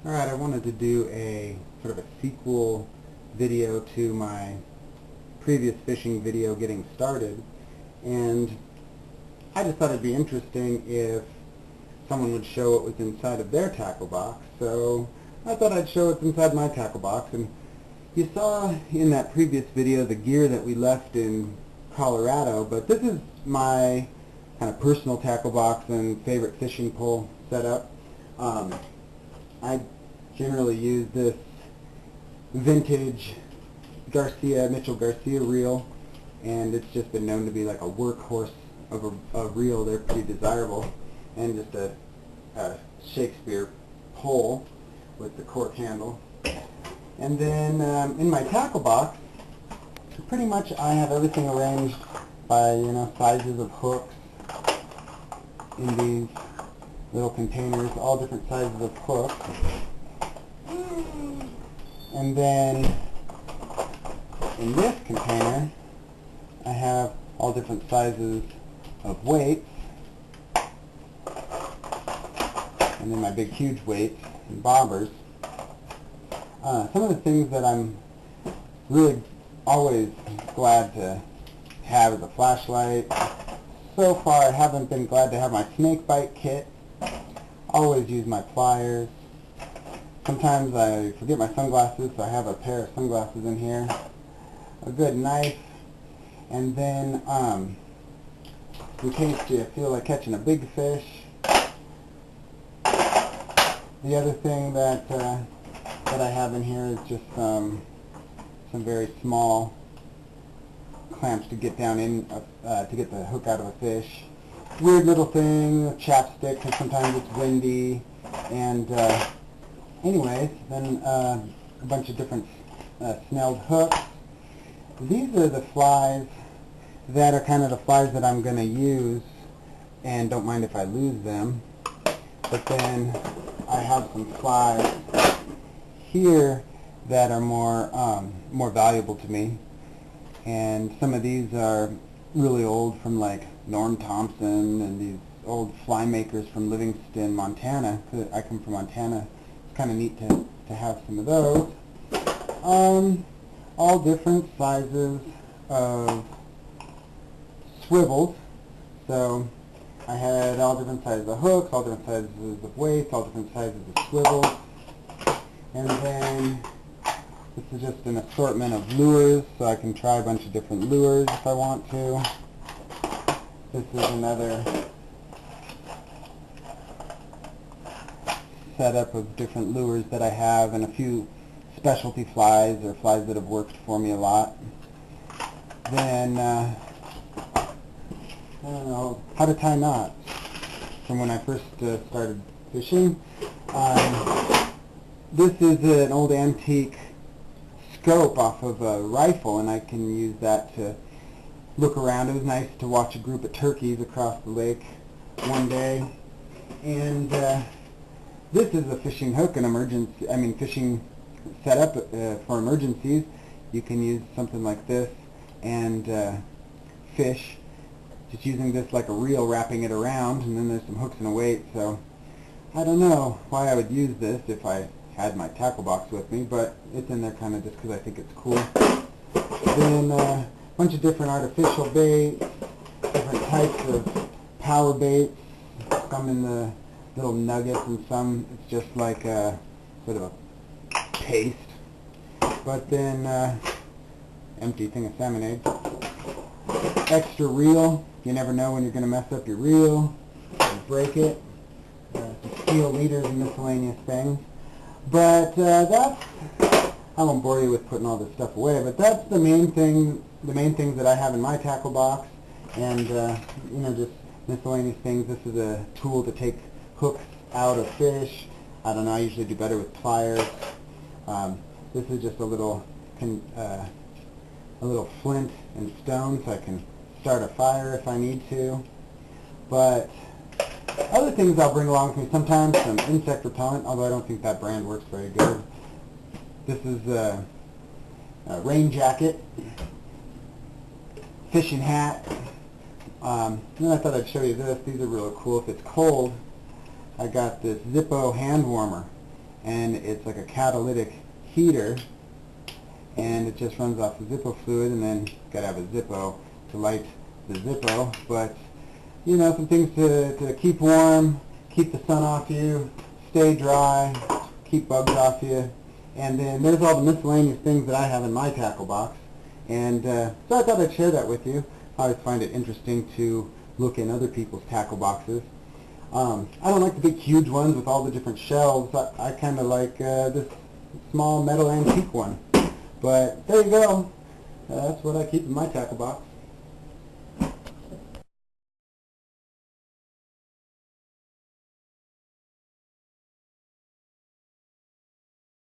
Alright, I wanted to do a sort of a sequel video to my previous fishing video getting started, and I just thought it'd be interesting if someone would show what was inside of their tackle box. So I thought I'd show what's inside my tackle box. And you saw in that previous video the gear that we left in Colorado, but this is my kind of personal tackle box and favorite fishing pole setup. I generally use this vintage Mitchell Garcia reel, and it's just been known to be like a workhorse of a reel. They're pretty desirable, and just a Shakespeare pole with the cork handle. And then in my tackle box, pretty much I have everything arranged by sizes of hooks in these little containers, all different sizes of hooks. And then in this container I have all different sizes of weights, and then my big huge weights and bobbers. Some of the things that I'm really always glad to have is a flashlight. So far I haven't been glad to have my snake bite kit. Always use my pliers. Sometimes I forget my sunglasses, so I have a pair of sunglasses in here. A good knife. And then in case you feel like catching a big fish. The other thing that I have in here is just some very small clamps to get down in to get the hook out of a fish. Weird little thing, a chapstick, because sometimes it's windy. And anyways, then a bunch of different snelled hooks. These are the flies that are kind of the flies that I'm going to use, and don't mind if I lose them. But then I have some flies here that are more valuable to me, and some of these are really old, from like Norm Thompson and these old fly makers from Livingston, Montana. I come from Montana. It's kind of neat to have some of those. All different sizes of swivels. So I had all different sizes of hooks, all different sizes of weights, all different sizes of swivels. And then this is just an assortment of lures, so I can try a bunch of different lures if I want to. This is another setup of different lures that I have, and a few specialty flies, or flies that have worked for me a lot. Then I don't know how to tie knots from when I first started fishing. This is an old antique scope off of a rifle, and I can use that to look around. It was nice to watch a group of turkeys across the lake one day. And this is a fishing hook, fishing setup for emergencies. You can use something like this and fish, just using this like a reel, wrapping it around, and then there's some hooks and a weight. So I don't know why I would use this if I had my tackle box with me, but it's in there kind of just because I think it's cool. Then a bunch of different artificial baits, different types of power baits, some in the little nuggets, and some it's just like a sort of a paste. But then empty thing of salmon eggs. Extra reel. You never know when you're going to mess up your reel or break it. Some steel leaders and miscellaneous things. But that's, I won't bore you with putting all this stuff away, but that's the main things that I have in my tackle box. And just miscellaneous things. This is a tool to take hooks out of fish. I don't know, I usually do better with pliers. This is just a little flint and stone, so I can start a fire if I need to. But other things I'll bring along with me sometimes, some insect repellent, although I don't think that brand works very good. This is a rain jacket, fishing hat. Then I thought I'd show you this. These are really cool. If it's cold, I got this Zippo hand warmer, and it's like a catalytic heater, and it just runs off the Zippo fluid, and then got to have a Zippo to light the Zippo. But you know, some things to keep warm, keep the sun off you, stay dry, keep bugs off you. And then there's all the miscellaneous things that I have in my tackle box. And so I thought I'd share that with you. I always find it interesting to look in other people's tackle boxes. I don't like the big huge ones with all the different shelves. I kind of like this small metal antique one. But there you go. That's what I keep in my tackle box.